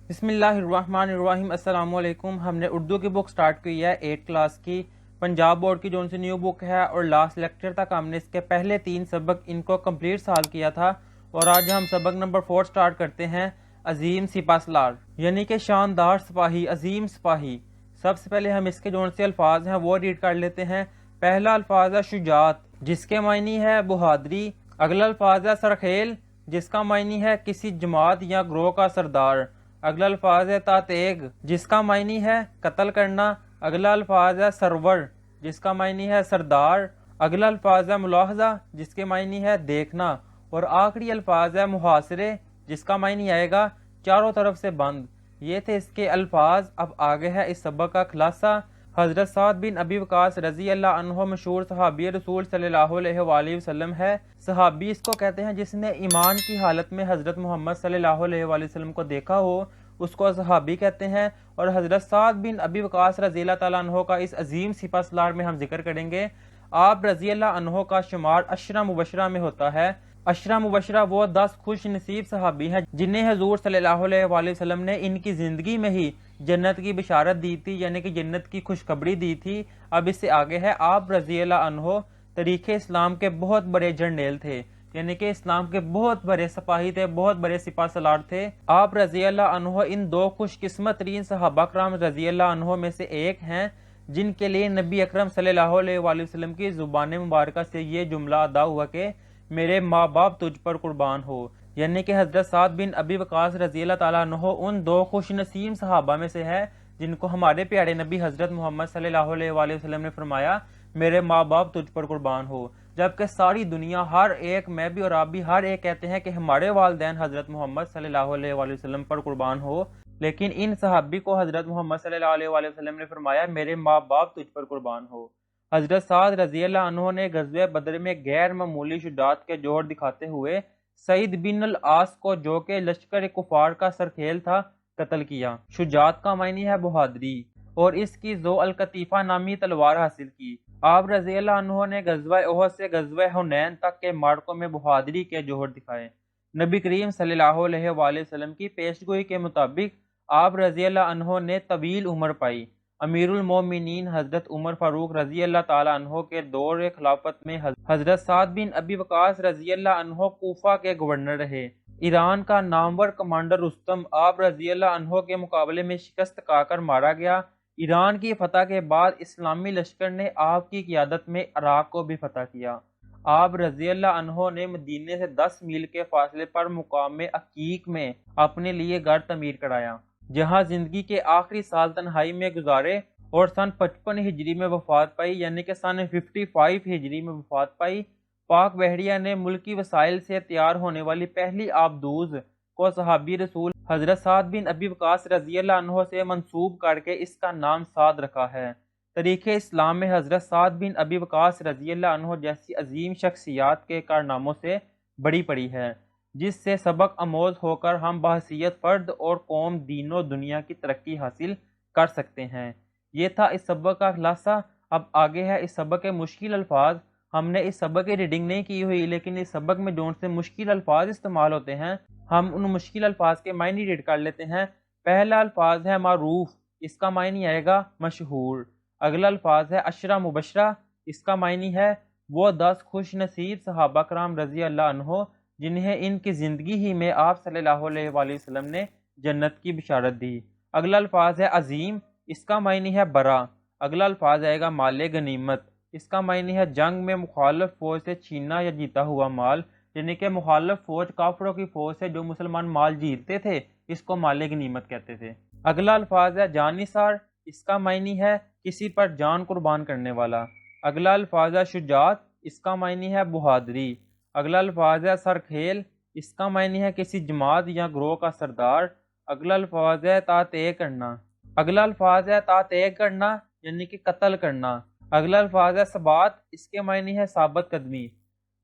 بسم اللہ الرحمن الرحیم۔ السلام علیکم۔ ہم نے اردو کی بک سٹارٹ کی ہے 8 کلاس کی، پنجاب بورڈ کی جو ان سے نیو بک ہے، اور لاسٹ لیکچر تک ہم نے اس کے پہلے 3 سبق ان کو کمپلیٹ سالو کیا تھا، اور آج ہم سبق نمبر 4 سٹارٹ کرتے ہیں، عظیم سپہ سالار، یعنی کہ شاندار سپاہی، عظیم سپاہی۔ سب سے پہلے ہم اس کے جو سے الفاظ ہیں وہ ریڈ کر لیتے ہیں۔ پہلا الفاظ ہے شجاعت، جس کے معنی ہے بہادری۔ اگلا الفاظ ہے سرخیل، جس کا معنی ہے کسی جماعت یا گروہ کا سردار۔ اگلا الفاظ ہے تاتیگ، جس کا معنی ہے قتل کرنا۔ اگلا الفاظ ہے سرور، جس کا معنی ہے سردار۔ اگلا الفاظ ہے ملاحظہ، جس کے معنی ہے دیکھنا۔ اور آخری الفاظ ہے محاصرے، جس کا معنی آئے گا چاروں طرف سے بند۔ یہ تھے اس کے الفاظ۔ اب آگے ہے اس سبق کا خلاصہ۔ حضرت سعد بن ابی وقاص رضی اللہ عنہ مشہور صحابی رسول صلی اللہ علیہ وآلہ وسلم ہے۔ صحابی اس کو کہتے ہیں جس نے ایمان کی حالت میں حضرت محمد صلی اللہ علیہ وآلہ وسلم کو دیکھا ہو، اس کو صحابی کہتے ہیں۔ اور حضرت سعد بن ابی وقاص رضی اللہ تعالیٰ عنہ کا اس عظیم سپہ سالار میں ہم ذکر کریں گے۔ آپ رضی اللہ عنہ کا شمار عشرہ مبشرہ میں ہوتا ہے۔ عشرہ مبشرہ وہ 10 خوش نصیب صحابی ہیں جنہیں حضور صلی اللہ علیہ وآلہ وسلم نے ان کی زندگی میں ہی جنت کی بشارت دی تھی، یعنی کہ جنت کی خوشخبری دی تھی۔ اب اس سے آگے ہے، آپ رضی اللہ عنہ تاریخ اسلام کے بہت بڑے جرنیل تھے، یعنی کہ اسلام کے بہت بڑے سپاہی تھے، بہت بڑے سپہ سالار تھے۔ آپ رضی اللہ عنہ ان 2 خوش قسمت ترین صحابہ کرام رضی اللہ عنہ میں سے ایک ہیں جن کے لیے نبی اکرم صلی اللہ علیہ وآلہ وسلم کی زبان مبارکہ سے یہ جملہ ادا ہوا کہ میرے ماں باپ تجھ پر قربان ہو، یعنی کہ حضرت سعد بن ابی وقاص رضی اللہ تعالیٰ عنہ ان 2 خوش نصیب صحابہ میں سے ہے جن کو ہمارے پیارے نبی حضرت محمد صلی اللہ علیہ وآلہ وسلم نے فرمایا میرے ماں باپ تجھ پر قربان ہو، جبکہ ساری دنیا، ہر ایک، میں بھی اور آپ بھی، ہر ایک کہتے ہیں کہ ہمارے والدین حضرت محمد صلی اللہ علیہ وآلہ وسلم پر قربان ہو، لیکن ان صحابی کو حضرت محمد صلی اللہ علیہ وآلہ وسلم نے فرمایا میرے ماں باپ تجھ پر قربان ہو۔ حضرت سعد رضی اللہ عنہ نے غزوہ بدر میں غیر معمولی شجاعت کے جوہر دکھاتے ہوئے سعید بن العاص کو، جو کہ لشکر کفار کا سرخیل تھا، قتل کیا۔ شجاعت کا معنی ہے بہادری، اور اس کی ذو القطیفہ نامی تلوار حاصل کی۔ آپ رضی اللہ عنہ نے غزوہ احد سے غزوہ حنین تک کے معرکوں میں بہادری کے جوہر دکھائے۔ نبی کریم صلی اللہ علیہ وآلہ وسلم کی پیشگوئی کے مطابق آپ رضی اللہ عنہ نے طویل عمر پائی۔ امیر المومنین حضرت عمر فاروق رضی اللہ تعالیٰ عنہ کے دور خلافت میں حضرت سعد بن ابی وقاص رضی اللہ عنہ کوفہ کے گورنر رہے۔ ایران کا نامور کمانڈر رستم آپ رضی اللہ عنہ کے مقابلے میں شکست کھا کر مارا گیا۔ ایران کی فتح کے بعد اسلامی لشکر نے آپ کی قیادت میں عراق کو بھی فتح کیا۔ آپ رضی اللہ عنہ نے مدینے سے 10 میل کے فاصلے پر مقام عقیق میں اپنے لیے گھر تعمیر کرایا، جہاں زندگی کے آخری سال تنہائی میں گزارے، اور سن 55 ہجری میں وفات پائی، یعنی کہ سن 55 ہجری میں وفات پائی۔ پاک بحریہ نے ملکی وسائل سے تیار ہونے والی پہلی آبدوز کو صحابی رسول حضرت سعد بن ابی وقاص رضی اللہ عنہ سے منسوب کر کے اس کا نام سعد رکھا ہے۔ تاریخ اسلام میں حضرت سعد بن ابی وقاص رضی اللہ عنہ جیسی عظیم شخصیات کے کارناموں سے بڑی پڑی ہے، جس سے سبق آموز ہو کر ہم بحیثیت فرد اور قوم، دین و دنیا کی ترقی حاصل کر سکتے ہیں۔ یہ تھا اس سبق کا خلاصہ۔ اب آگے ہے اس سبق کے مشکل الفاظ۔ ہم نے اس سبق کی ریڈنگ نہیں کی ہوئی، لیکن اس سبق میں جو سے مشکل الفاظ استعمال ہوتے ہیں، ہم ان مشکل الفاظ کے معنی ریڈ کر لیتے ہیں۔ پہلا الفاظ ہے معروف، اس کا معنی آئے گا مشہور۔ اگلا الفاظ ہے عشرہ مبشرہ، اس کا معنی ہے وہ 10 خوش نصیب صحابہ کرام رضی اللہ عنہ جنہیں ان کی زندگی ہی میں آپ صلی اللہ علیہ وآلہ وسلم نے جنت کی بشارت دی۔ اگلا الفاظ ہے عظیم، اس کا معنی ہے بڑا۔ اگلا الفاظ آئے گا مال غنیمت، اس کا معنی ہے جنگ میں مخالف فوج سے چھینا یا جیتا ہوا مال، یعنی کہ مخالف فوج، کافروں کی فوج سے جو مسلمان مال جیتتے تھے اس کو مال غنیمت کہتے تھے۔ اگلا الفاظ ہے جان نثار، اس کا معنی ہے کسی پر جان قربان کرنے والا۔ اگلا الفاظ ہے شجاعت، اس کا معنی ہے بہادری۔ اگلا الفاظ ہے سرخیل، اس کا معنی ہے کسی جماعت یا گروہ کا سردار۔ اگلا الفاظ ہے تاتیغ کرنا۔ اگلا الفاظ ہے تاتیغ کرنا یعنی کہ قتل کرنا۔ اگلا الفاظ ہے ثبات، اس کے معنی ہے ثابت قدمی۔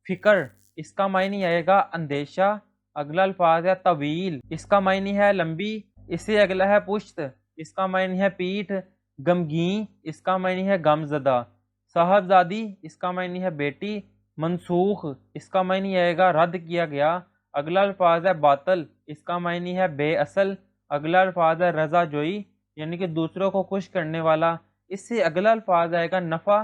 فکر، اس کا معنی آئے گا اندیشہ۔ اگلا الفاظ ہے طویل، اس کا معنی ہے لمبی۔ اس سے اگلا ہے پشت، اس کا معنی ہے پیٹھ۔ غمگین، اس کا معنی ہے غم زدہ۔ صاحبزادی، اس کا معنی ہے بیٹی۔ منسوخ، اس کا معنی آئے گا رد کیا گیا۔ اگلا الفاظ ہے باطل، اس کا معنی ہے بے اصل۔ اگلا الفاظ ہے رضا جوئی یعنی کہ دوسروں کو خوش کرنے والا، اس سے اگلا الفاظ آئے گا نفع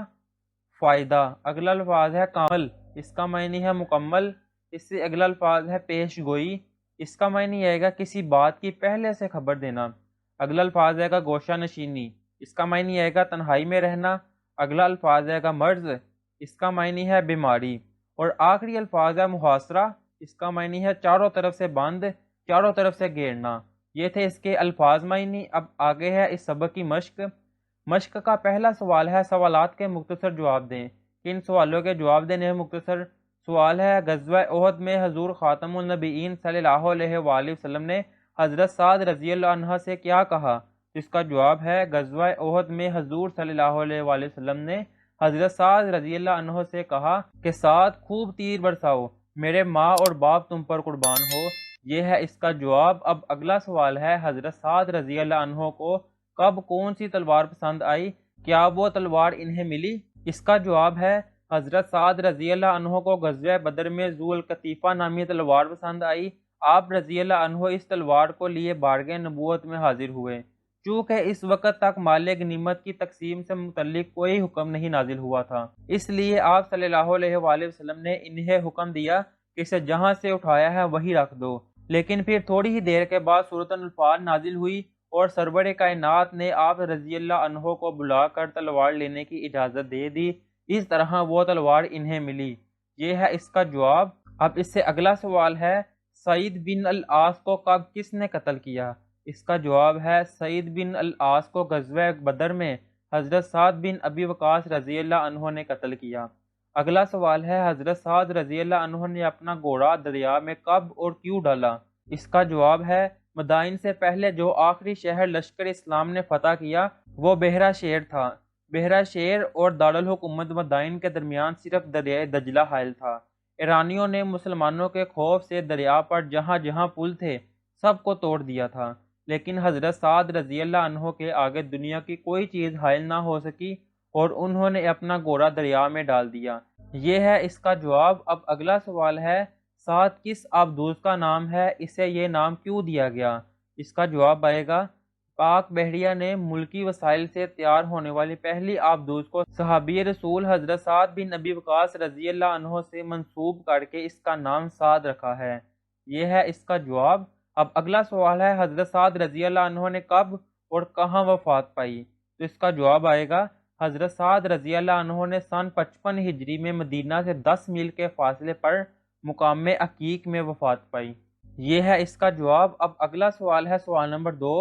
فائدہ، اگلا الفاظ ہے کامل، اس کا معنی ہے مکمل، اس سے اگلا الفاظ ہے پیش گوئی، اس کا معنی آئے گا کسی بات کی پہلے سے خبر دینا، اگلا الفاظ آئے گا گوشہ نشینی، اس کا معنی آئے گا تنہائی میں رہنا، اگلا الفاظ آئے گا مرض، اس کا معنی ہے بیماری، اور آخری الفاظ ہے محاصرہ، اس کا معنی ہے چاروں طرف سے بند، چاروں طرف سے گھیرنا۔ یہ تھے اس کے الفاظ معنی۔ اب آگے ہے اس سبق کی مشق۔ مشق کا پہلا سوال ہے سوالات کے مختصر جواب دیں۔ کن سوالوں کے جواب دینے ہیں مختصر؟ سوال ہے غزوہ احد میں حضور خاتم النبیین صلی اللہ علیہ وآلہ وسلم نے حضرت سعد رضی اللہ عنہ سے کیا کہا؟ اس کا جواب ہے غزوہ احد میں حضور صلی اللہ علیہ وآلہ وسلم نے حضرت سعد رضی اللہ عنہ سے کہا کہ سعد خوب تیر برساؤ، میرے ماں اور باپ تم پر قربان ہو۔ یہ ہے اس کا جواب۔ اب اگلا سوال ہے حضرت سعد رضی اللہ عنہ کو کب کون سی تلوار پسند آئی؟ کیا وہ تلوار انہیں ملی؟ اس کا جواب ہے حضرت سعد رضی اللہ عنہ کو غزوہ بدر میں ذو القطیفہ نامی تلوار پسند آئی۔ آپ رضی اللہ عنہ اس تلوار کو لیے بارگاہ نبوت میں حاضر ہوئے۔ چونکہ اس وقت تک مال غنیمت کی تقسیم سے متعلق کوئی حکم نہیں نازل ہوا تھا، اس لیے آپ صلی اللہ علیہ وآلہ وسلم نے انہیں حکم دیا کہ اسے جہاں سے اٹھایا ہے وہی رکھ دو۔ لیکن پھر تھوڑی ہی دیر کے بعد سورۃ الانفال نازل ہوئی اور سرور کائنات نے آپ رضی اللہ عنہ کو بلا کر تلوار لینے کی اجازت دے دی۔ اس طرح وہ تلوار انہیں ملی۔ یہ ہے اس کا جواب۔ اب اس سے اگلا سوال ہے سعید بن العاص کو کب کس نے قتل کیا؟ اس کا جواب ہے سعید بن العاص کو غزوہ بدر میں حضرت سعد بن ابی وقاص رضی اللہ عنہ نے قتل کیا۔ اگلا سوال ہے حضرت سعد رضی اللہ عنہ نے اپنا گھوڑا دریا میں کب اور کیوں ڈالا؟ اس کا جواب ہے مدائن سے پہلے جو آخری شہر لشکر اسلام نے فتح کیا وہ بحیرہ شیر تھا۔ بحیرہ شیر اور دارالحکومت مدائن کے درمیان صرف دریائے دجلہ حائل تھا۔ ایرانیوں نے مسلمانوں کے خوف سے دریا پر جہاں جہاں پل تھے سب کو توڑ دیا تھا، لیکن حضرت سعد رضی اللہ عنہ کے آگے دنیا کی کوئی چیز حائل نہ ہو سکی اور انہوں نے اپنا گھوڑا دریا میں ڈال دیا۔ یہ ہے اس کا جواب۔ اب اگلا سوال ہے سعد کس آبدوز کا نام ہے؟ اسے یہ نام کیوں دیا گیا؟ اس کا جواب آئے گا پاک بحریہ نے ملکی وسائل سے تیار ہونے والی پہلی آبدوز کو صحابی رسول حضرت سعد بن ابی وقاص رضی اللہ عنہ سے منسوب کر کے اس کا نام سعد رکھا ہے۔ یہ ہے اس کا جواب۔ اب اگلا سوال ہے حضرت سعد رضی اللہ عنہ نے کب اور کہاں وفات پائی؟ تو اس کا جواب آئے گا حضرت سعد رضی اللہ عنہ نے سن 55 ہجری میں مدینہ سے 10 میل کے فاصلے پر مقام عقیق میں وفات پائی۔ یہ ہے اس کا جواب۔ اب اگلا سوال ہے سوال نمبر 2۔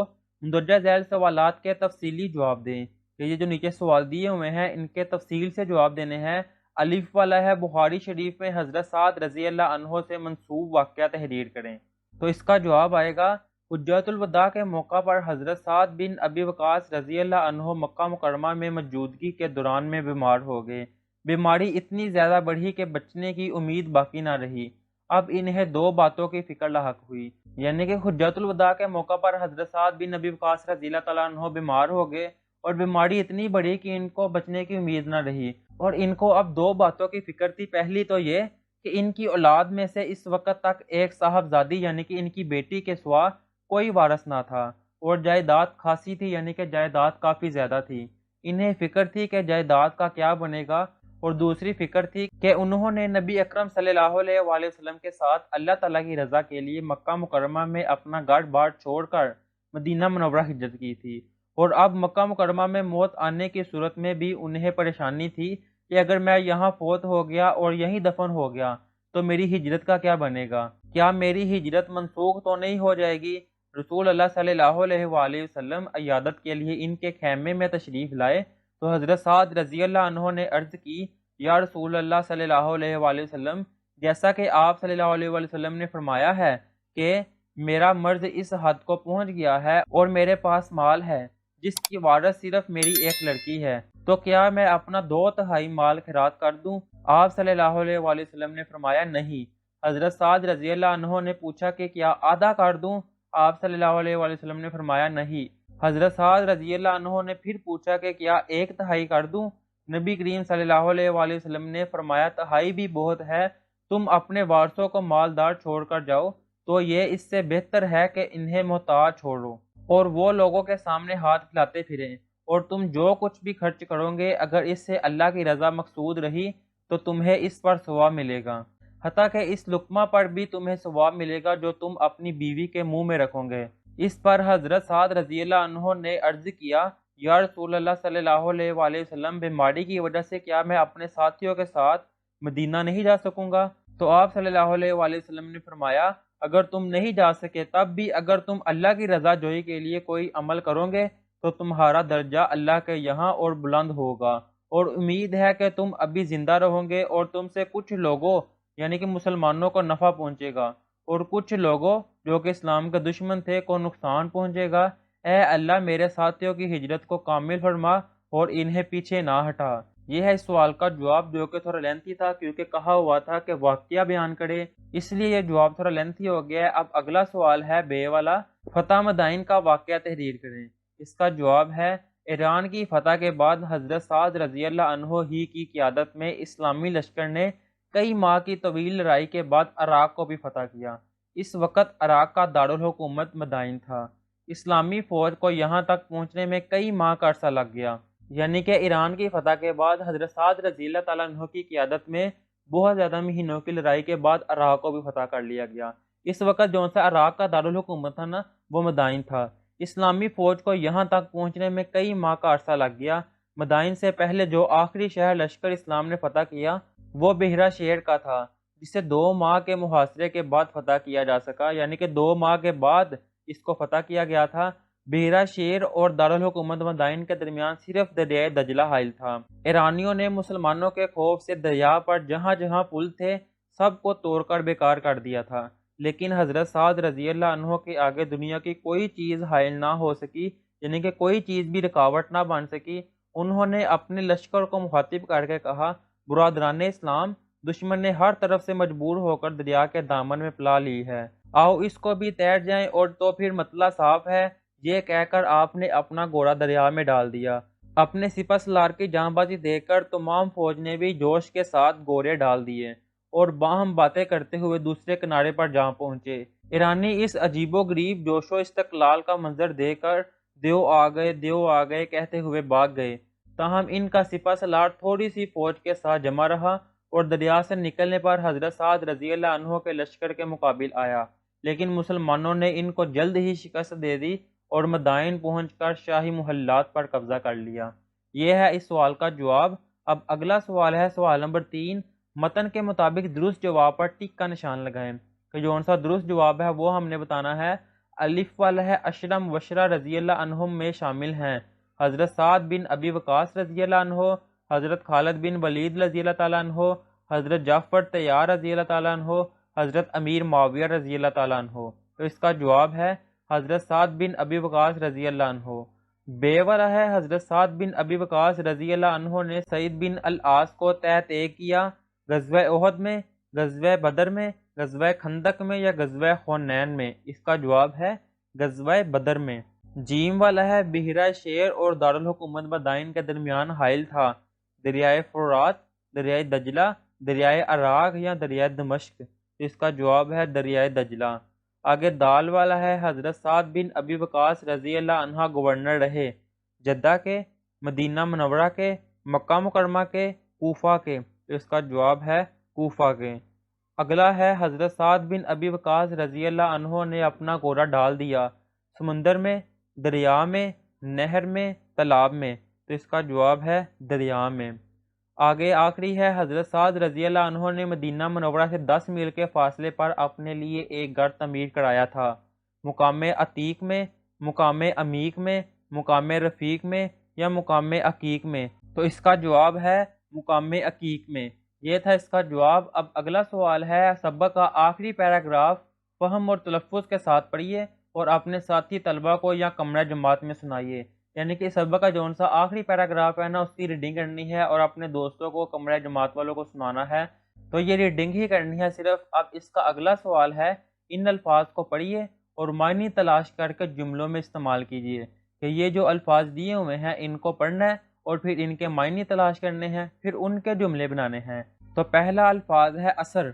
مندرجہ ذیل سوالات کے تفصیلی جواب دیں۔ یہ جو نیچے سوال دیے ہوئے ہیں ان کے تفصیل سے جواب دینے ہیں۔ الف والا ہے بخاری شریف میں حضرت سعد رضی اللہ عنہ سے منسوب واقعہ تحریر کریں۔ تو اس کا جواب آئے گا حجۃ الوداع کے موقع پر حضرت سعد بن ابی وقاص رضی اللہ عنہ مکہ مکرمہ میں موجودگی کے دوران میں بیمار ہو گئے۔ بیماری اتنی زیادہ بڑھی کہ بچنے کی امید باقی نہ رہی۔ اب انہیں دو باتوں کی فکر لاحق ہوئی، یعنی کہ حجۃ الوداع کے موقع پر حضرت سعد بن ابی وقاص رضی اللہ تعالیٰ عنہ بیمار ہو گئے اور بیماری اتنی بڑھی کہ ان کو بچنے کی امید نہ رہی، اور ان کو اب دو باتوں کی فکر تھی۔ پہلی تو یہ کہ ان کی اولاد میں سے اس وقت تک ایک صاحبزادی یعنی کہ ان کی بیٹی کے سوا کوئی وارث نہ تھا، اور جائیداد خاصی تھی یعنی کہ جائیداد کافی زیادہ تھی۔ انہیں فکر تھی کہ جائیداد کا کیا بنے گا، اور دوسری فکر تھی کہ انہوں نے نبی اکرم صلی اللہ علیہ وآلہ وسلم کے ساتھ اللہ تعالیٰ کی رضا کے لیے مکہ مکرمہ میں اپنا گھر بار چھوڑ کر مدینہ منورہ ہجرت کی تھی، اور اب مکہ مکرمہ میں موت آنے کی صورت میں بھی انہیں پریشانی تھی کہ اگر میں یہاں فوت ہو گیا اور یہیں دفن ہو گیا تو میری ہجرت کا کیا بنے گا؟ کیا میری ہجرت منسوخ تو نہیں ہو جائے گی؟ رسول اللہ صلی اللہ علیہ وآلہ وسلم عیادت کے لیے ان کے خیمے میں تشریف لائے تو حضرت سعد رضی اللہ عنہ نے عرض کی یا رسول اللہ صلی اللہ علیہ وآلہ وسلم، جیسا کہ آپ صلی اللہ علیہ وآلہ وسلم نے فرمایا ہے کہ میرا مرض اس حد کو پہنچ گیا ہے اور میرے پاس مال ہے جس کی وارث صرف میری ایک لڑکی ہے، تو کیا میں اپنا 2/3 مال خیرات کر دوں؟ آپ صلی اللہ علیہ وآلہ وسلم نے فرمایا نہیں۔ حضرت سعد رضی اللہ عنہ نے پوچھا کہ کیا آدھا کر دوں؟ آپ صلی اللہ علیہ وآلہ وسلم نے فرمایا نہیں۔ حضرت سعد رضی اللہ عنہ نے پھر پوچھا کہ کیا 1/3 کر دوں؟ نبی کریم صلی اللہ علیہ وآلہ وسلم نے فرمایا 1/2 بھی بہت ہے، تم اپنے وارثوں کو مالدار چھوڑ کر جاؤ، تو یہ اس سے بہتر ہے کہ انہیں محتاج چھوڑو اور وہ لوگوں کے سامنے ہاتھ پھیلاتے پھریں، اور تم جو کچھ بھی خرچ کرو گے اگر اس سے اللہ کی رضا مقصود رہی تو تمہیں اس پر ثواب ملے گا، حتیٰ کہ اس لقمہ پر بھی تمہیں ثواب ملے گا جو تم اپنی بیوی کے منہ میں رکھو گے۔ اس پر حضرت سعد رضی اللہ عنہ نے عرض کیا، یا رسول اللہ صلی اللہ علیہ وآلہ وسلم، بیماری کی وجہ سے کیا میں اپنے ساتھیوں کے ساتھ مدینہ نہیں جا سکوں گا؟ تو آپ صلی اللہ علیہ وآلہ وسلم نے فرمایا، اگر تم نہیں جا سکے تب بھی اگر تم اللہ کی رضا جوئی کے لیے کوئی عمل کرو گے تو تمہارا درجہ اللہ کے یہاں اور بلند ہوگا، اور امید ہے کہ تم ابھی زندہ رہو گے اور تم سے کچھ لوگوں یعنی کہ مسلمانوں کو نفع پہنچے گا اور کچھ لوگوں جو کہ اسلام کے دشمن تھے کو نقصان پہنچے گا۔ اے اللہ میرے ساتھیوں کی ہجرت کو کامل فرما اور انہیں پیچھے نہ ہٹا۔ یہ ہے اس سوال کا جواب، جو کہ تھوڑا لینتھی تھا کیونکہ کہا ہوا تھا کہ واقعہ بیان کرے، اس لیے یہ جواب تھوڑا لینتھی ہو گیا ہے۔ اب اگلا سوال ہے بے والا، فتح مدائن کا واقعہ تحریر کریں۔ اس کا جواب ہے، ایران کی فتح کے بعد حضرت سعد رضی اللہ عنہ ہی کی قیادت میں اسلامی لشکر نے کئی ماہ کی طویل لڑائی کے بعد عراق کو بھی فتح کیا۔ اس وقت عراق کا دارالحکومت مدائن تھا۔ اسلامی فوج کو یہاں تک پہنچنے میں کئی ماہ کا عرصہ لگ گیا، یعنی کہ ایران کی فتح کے بعد حضرت سعد رضی اللہ تعالیٰ عنہ کی قیادت میں بہت زیادہ مہینوں کی لڑائی کے بعد عراق کو بھی فتح کر لیا گیا۔ اس وقت جو سا عراق کا دارالحکومت تھا نا، وہ مدائن تھا۔ اسلامی فوج کو یہاں تک پہنچنے میں کئی ماہ کا عرصہ لگ گیا۔ مدائن سے پہلے جو آخری شہر لشکر اسلام نے فتح کیا وہ بحیرہ شیر کا تھا، جسے 2 ماہ کے محاصرے کے بعد فتح کیا جا سکا، یعنی کہ 2 ماہ کے بعد اس کو فتح کیا گیا تھا۔ بحیرہ شیر اور دارالحکومت مدائن کے درمیان صرف دریائے دجلہ حائل تھا۔ ایرانیوں نے مسلمانوں کے خوف سے دریا پر جہاں جہاں پل تھے سب کو توڑ کر بیکار کر دیا تھا، لیکن حضرت سعد رضی اللہ عنہ کے آگے دنیا کی کوئی چیز حائل نہ ہو سکی، یعنی کہ کوئی چیز بھی رکاوٹ نہ بن سکی۔ انہوں نے اپنے لشکر کو مخاطب کر کے کہا، برادران اسلام، دشمن نے ہر طرف سے مجبور ہو کر دریا کے دامن میں پلا لی ہے، آؤ اس کو بھی تیر جائیں اور تو پھر مطلع صاف ہے۔ یہ کہہ کر آپ نے اپنا گھوڑا دریا میں ڈال دیا۔ اپنے سپہ سالار کی جاں بازی دیکھ کر تمام فوج نے بھی جوش کے ساتھ گھوڑے ڈال دیے اور باہم باتیں کرتے ہوئے دوسرے کنارے پر جا پہنچے۔ ایرانی اس عجیب و غریب جوش و استقلال کا منظر دیکھ کر دیو آ گئے، دیو آ گئے کہتے ہوئے بھاگ گئے، تاہم ان کا سپہ سالار تھوڑی سی فوج کے ساتھ جمع رہا اور دریا سے نکلنے پر حضرت سعد رضی اللہ عنہ کے لشکر کے مقابل آیا، لیکن مسلمانوں نے ان کو جلد ہی شکست دے دی اور مدائن پہنچ کر شاہی محلات پر قبضہ کر لیا۔ یہ ہے اس سوال کا جواب۔ اب اگلا سوال ہے سوال نمبر 3۔ متن کے مطابق درست جواب پر ٹک کا نشان لگائیں، کہ جون سا درست جواب ہے وہ ہم نے بتانا ہے۔ الف والا ہے اشرم وشرہ رضی اللہ عنہم میں شامل ہیں حضرت سعد بن ابی وقاص رضی اللہ عنہ، حضرت خالد بن ولید رضی اللہ تعالیٰ عنہ، حضرت جعفر طیار رضی اللہ تعالیٰ عنہ، حضرت امیر معاویہ رضی اللہ تعالیٰ عنہ۔ تو اس کا جواب ہے حضرت سعد بن ابی وقاص رضی اللہ عنہ۔ بے والا ہے حضرت سعد بن ابی وقاص رضی اللہ عنہ نے سعید بن العاص کو تحت کیا غزوہ احد میں، غزوہ بدر میں، غزوہ خندق میں یا غزوہ حنین میں؟ اس کا جواب ہے غزوہ بدر میں۔ جیم والا ہے بحیرہ شیر اور دارالحکومت مدائن کے درمیان حائل تھا دریائے فرات، دریائے دجلہ، دریائے عراق یا دریائے دمشق؟ اس کا جواب ہے دریائے دجلہ۔ آگے دال والا ہے حضرت سعد بن ابی وقاص رضی اللہ عنہ گورنر رہے جدہ کے، مدینہ منورہ کے، مکہ مکرمہ کے، کوفہ کے؟ اس کا جواب ہے کوفہ کے۔ اگلا ہے حضرت سعد بن ابی وقاص رضی اللہ عنہ نے اپنا گھوڑا ڈال دیا سمندر میں، دریا میں، نہر میں، تالاب میں؟ تو اس کا جواب ہے دریا میں۔ آگے آخری ہے حضرت سعد رضی اللہ عنہ نے مدینہ منورہ سے 10 میل کے فاصلے پر اپنے لیے ایک گھر تعمیر کرایا تھا، مقام عتیق میں، مقام عمیق میں، مقام رفیق میں یا مقام عقیق میں؟ تو اس کا جواب ہے مقام عقیق میں۔ یہ تھا اس کا جواب۔ اب اگلا سوال ہے سبق کا آخری پیراگراف فہم اور تلفظ کے ساتھ پڑھیے اور اپنے ساتھی طلبہ کو یا کمرہ جماعت میں سنائیے، یعنی کہ سبق کا جون سا آخری پیراگراف ہے نا، اس کی ریڈنگ کرنی ہے اور اپنے دوستوں کو کمرہ جماعت والوں کو سنانا ہے، تو یہ ریڈنگ ہی کرنی ہے صرف۔ اب اس کا اگلا سوال ہے ان الفاظ کو پڑھیے اور معنی تلاش کر کے جملوں میں استعمال کیجیے، کہ یہ جو الفاظ دیے ہوئے ہیں ان کو پڑھنا ہے اور پھر ان کے معنی تلاش کرنے ہیں، پھر ان کے جملے بنانے ہیں۔ تو پہلا الفاظ ہے اثر،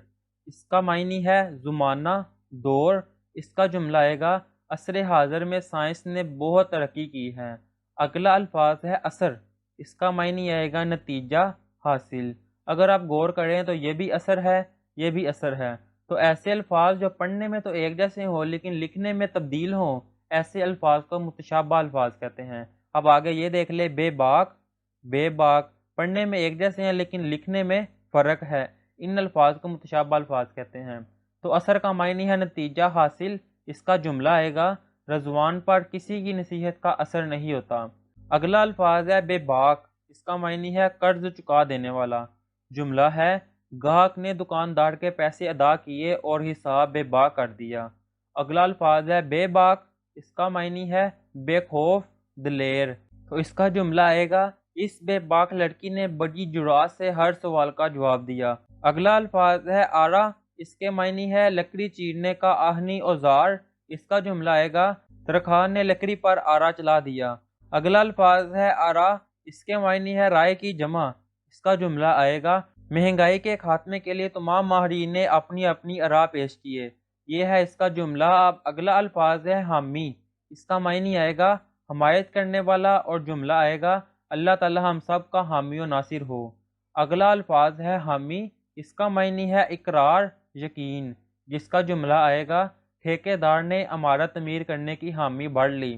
اس کا معنی ہے زمانہ، دور، اس کا جملہ آئے گا عصر حاضر میں سائنس نے بہت ترقی کی ہے۔ اگلا الفاظ ہے اثر، اس کا معنی آئے گا نتیجہ حاصل۔ اگر آپ غور کریں تو یہ بھی اثر ہے، یہ بھی اثر ہے۔ تو ایسے الفاظ جو پڑھنے میں تو ایک جیسے ہوں لیکن لکھنے میں تبدیل ہوں، ایسے الفاظ کو متشابہ الفاظ کہتے ہیں۔ اب آگے یہ دیکھ لے، بے باک، بے باک پڑھنے میں ایک جیسے ہیں لیکن لکھنے میں فرق ہے، ان الفاظ کو متشابہ الفاظ کہتے ہیں۔ تو اثر کا معنی ہے نتیجہ حاصل، اس کا جملہ آئے گا رضوان پر کسی کی نصیحت کا اثر نہیں ہوتا۔ اگلا الفاظ ہے بے باک، اس کا معنی ہے قرض چکا دینے والا۔ جملہ ہے گاہک نے دکاندار کے پیسے ادا کیے اور حساب بے باک کر دیا۔ اگلا الفاظ ہے بے باک، اس کا معنی ہے بے خوف دلیر۔ تو اس کا جملہ آئے گا اس بے باک لڑکی نے بڑی جرأت سے ہر سوال کا جواب دیا۔ اگلا الفاظ ہے آرا، اس کے معنی ہے لکڑی چیرنے کا آہنی اوزار۔ اس کا جملہ آئے گا ترکھان نے لکڑی پر آرا چلا دیا۔ اگلا الفاظ ہے آرا، اس کے معنی ہے رائے کی جمع۔ اس کا جملہ آئے گا مہنگائی کے خاتمے کے لیے تمام ماہرین نے اپنی اپنی آراء پیش کیے۔ یہ ہے اس کا جملہ۔ اب اگلا الفاظ ہے حامی، اس کا معنی آئے گا حمایت کرنے والا، اور جملہ آئے گا اللہ تعالی ہم سب کا حامی و ناصر ہو۔ اگلا الفاظ ہے حامی، اس کا معنی ہے اقرار یقین، جس کا جملہ آئے گا ٹھیکیدار نے عمارت تعمیر کرنے کی حامی بھر لی۔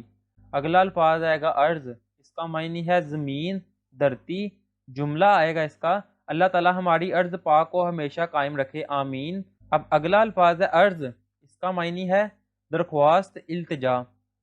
اگلا الفاظ آئے گا عرض، اس کا معنی ہے زمین دھرتی۔ جملہ آئے گا اس کا اللہ تعالی ہماری عرض پاک کو ہمیشہ قائم رکھے آمین۔ اب اگلا الفاظ ہے عرض، اس کا معنی ہے درخواست التجا۔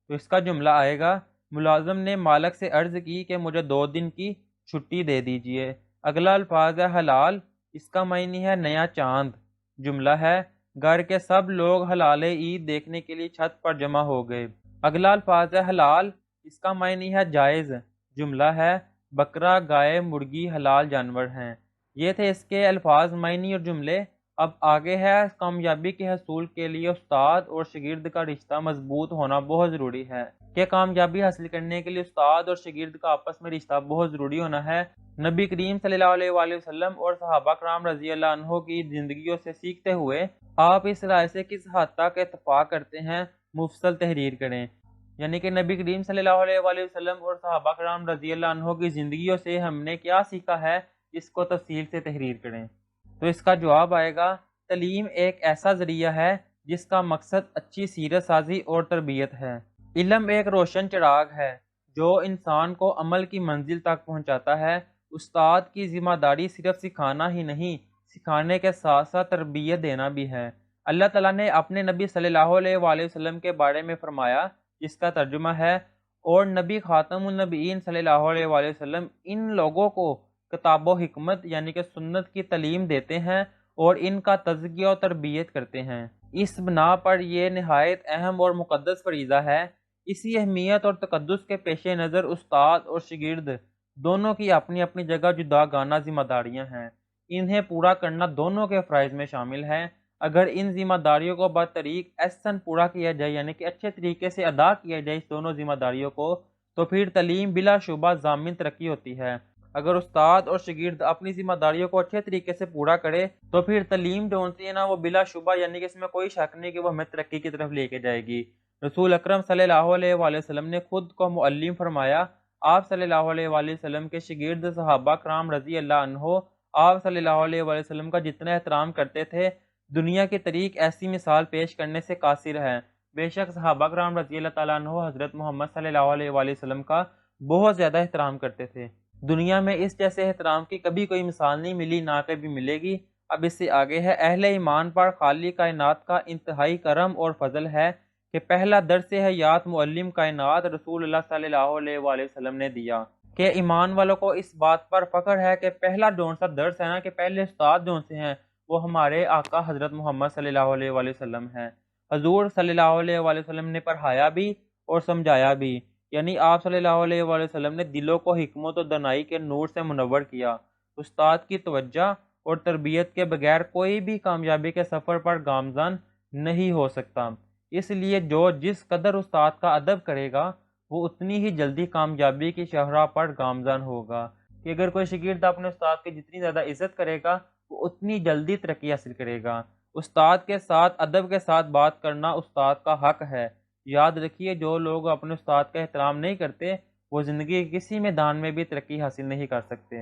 تو اس کا جملہ آئے گا ملازم نے مالک سے عرض کی کہ مجھے 2 دن کی چھٹی دے دیجیے۔ اگلا الفاظ ہے حلال، اس کا معنی ہے نیا چاند۔ جملہ ہے گھر کے سب لوگ حلال عید دیکھنے کے لیے چھت پر جمع ہو گئے۔ اگلا الفاظ ہے حلال، اس کا معنی ہے جائز۔ جملہ ہے بکرا، گائے، مرغی حلال جانور ہیں۔ یہ تھے اس کے الفاظ، معنی اور جملے۔ اب آگے ہے کامیابی کے حصول کے لیے استاد اور شاگرد کا رشتہ مضبوط ہونا بہت ضروری ہے۔ کہ کامیابی حاصل کرنے کے لیے استاد اور شاگرد کا آپس میں رشتہ بہت ضروری ہونا ہے۔ نبی کریم صلی اللہ علیہ وآلہ وسلم اور صحابہ کرام رضی اللہ عنہ کی زندگیوں سے سیکھتے ہوئے آپ اس رائے سے کس حد تک اتفاق کرتے ہیں مفصل تحریر کریں۔ یعنی کہ نبی کریم صلی اللہ علیہ وآلہ وسلم اور صحابہ کرام رضی اللہ عنہ کی زندگیوں سے ہم نے کیا سیکھا ہے، اس کو تفصیل سے تحریر کریں۔ تو اس کا جواب آئے گا تعلیم ایک ایسا ذریعہ ہے جس کا مقصد اچھی سیرت سازی اور تربیت ہے۔ علم ایک روشن چراغ ہے جو انسان کو عمل کی منزل تک پہنچاتا ہے۔ استاد کی ذمہ داری صرف سکھانا ہی نہیں، سکھانے کے ساتھ ساتھ تربیت دینا بھی ہے۔ اللہ تعالیٰ نے اپنے نبی صلی اللہ علیہ وآلہ وسلم کے بارے میں فرمایا، جس کا ترجمہ ہے اور نبی خاتم النبیین صلی اللہ علیہ وآلہ وسلم ان لوگوں کو کتاب و حکمت یعنی کہ سنت کی تعلیم دیتے ہیں اور ان کا تزکیہ و تربیت کرتے ہیں۔ اس بنا پر یہ نہایت اہم اور مقدس فریضہ ہے۔ اسی اہمیت اور تقدس کے پیش نظر استاد اور شاگرد دونوں کی اپنی اپنی جگہ جدا گانا ذمہ داریاں ہیں۔ انہیں پورا کرنا دونوں کے فرائض میں شامل ہے۔ اگر ان ذمہ داریوں کو بطریق احسن پورا کیا جائے یعنی کہ اچھے طریقے سے ادا کیا جائے اس دونوں ذمہ داریوں کو، تو پھر تعلیم بلا شبہ ضامن ترقی ہوتی ہے۔ اگر استاد اور شاگرد اپنی ذمہ داریوں کو اچھے طریقے سے پورا کرے تو پھر تعلیم جو ہوتی ہے نا وہ بلا شبہ یعنی کہ اس میں کوئی شک نہیں کہ وہ ہمیں ترقی کی طرف لے کے جائے گی۔ رسول اکرم صلی اللہ علیہ وآلہ وسلم نے خود کو معلم فرمایا۔ آپ صلی اللہ علیہ وآلہ وسلم کے شاگرد صحابہ کرام رضی اللہ عنہ آپ صلی اللہ علیہ وآلہ وسلم کا جتنا احترام کرتے تھے، دنیا کے طریق ایسی مثال پیش کرنے سے قاصر ہے۔ بے شک صحابہ کرام رضی اللہ تعالیٰ عنہ حضرت محمد صلی اللہ علیہ وآلہ وسلم کا بہت زیادہ احترام کرتے تھے۔ دنیا میں اس جیسے احترام کی کبھی کوئی مثال نہیں ملی، نہ کبھی ملے گی۔ اب اس سے آگے ہے اہل ایمان پر خالق کائنات کا انتہائی کرم اور فضل ہے کہ پہلا درس حیات معلم کائنات رسول اللہ صلی اللہ علیہ وآلہ وسلم نے دیا۔ کہ ایمان والوں کو اس بات پر فخر ہے کہ پہلا جون سا درس ہے نا کہ پہلے استاد جون سے ہیں وہ ہمارے آقا حضرت محمد صلی اللہ علیہ وآلہ وسلم ہیں۔ حضور صلی اللہ علیہ وآلہ وسلم نے پڑھایا بھی اور سمجھایا بھی، یعنی آپ صلی اللہ علیہ وآلہ وسلم نے دلوں کو حکمت و دانائی کے نور سے منور کیا۔ استاد کی توجہ اور تربیت کے بغیر کوئی بھی کامیابی کے سفر پر گامزن نہیں ہو سکتا۔ اس لیے جو جس قدر استاد کا ادب کرے گا وہ اتنی ہی جلدی کامیابی کی شاہراہ پر گامزن ہوگا۔ کہ اگر کوئی شاگرد اپنے استاد کی جتنی زیادہ عزت کرے گا وہ اتنی جلدی ترقی حاصل کرے گا۔ استاد کے ساتھ ادب کے ساتھ بات کرنا استاد کا حق ہے۔ یاد رکھیے، جو لوگ اپنے استاد کا احترام نہیں کرتے وہ زندگی کے کسی میدان میں بھی ترقی حاصل نہیں کر سکتے۔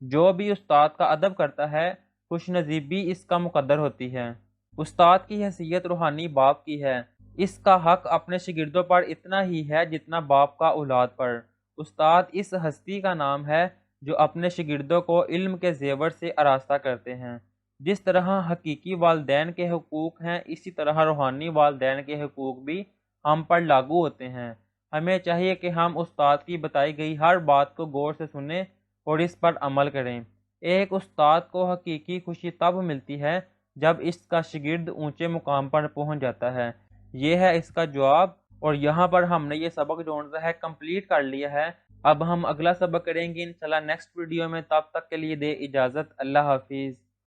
جو بھی استاد کا ادب کرتا ہے، خوش نصیبی اس کا مقدر ہوتی ہے۔ استاد کی حیثیت روحانی باپ کی ہے۔ اس کا حق اپنے شاگردوں پر اتنا ہی ہے جتنا باپ کا اولاد پر۔ استاد اس ہستی کا نام ہے جو اپنے شاگردوں کو علم کے زیور سے آراستہ کرتے ہیں۔ جس طرح حقیقی والدین کے حقوق ہیں، اسی طرح روحانی والدین کے حقوق بھی ہم پر لاگو ہوتے ہیں۔ ہمیں چاہیے کہ ہم استاد کی بتائی گئی ہر بات کو غور سے سنیں اور اس پر عمل کریں۔ ایک استاد کو حقیقی خوشی تب ملتی ہے جب اس کا شاگرد اونچے مقام پر پہنچ جاتا ہے۔ یہ ہے اس کا جواب، اور یہاں پر ہم نے یہ سبق جو ہے کمپلیٹ کر لیا ہے۔ اب ہم اگلا سبق کریں گے انشاءاللہ نیکسٹ ویڈیو میں۔ تب تک کے لیے دے اجازت، اللہ حافظ۔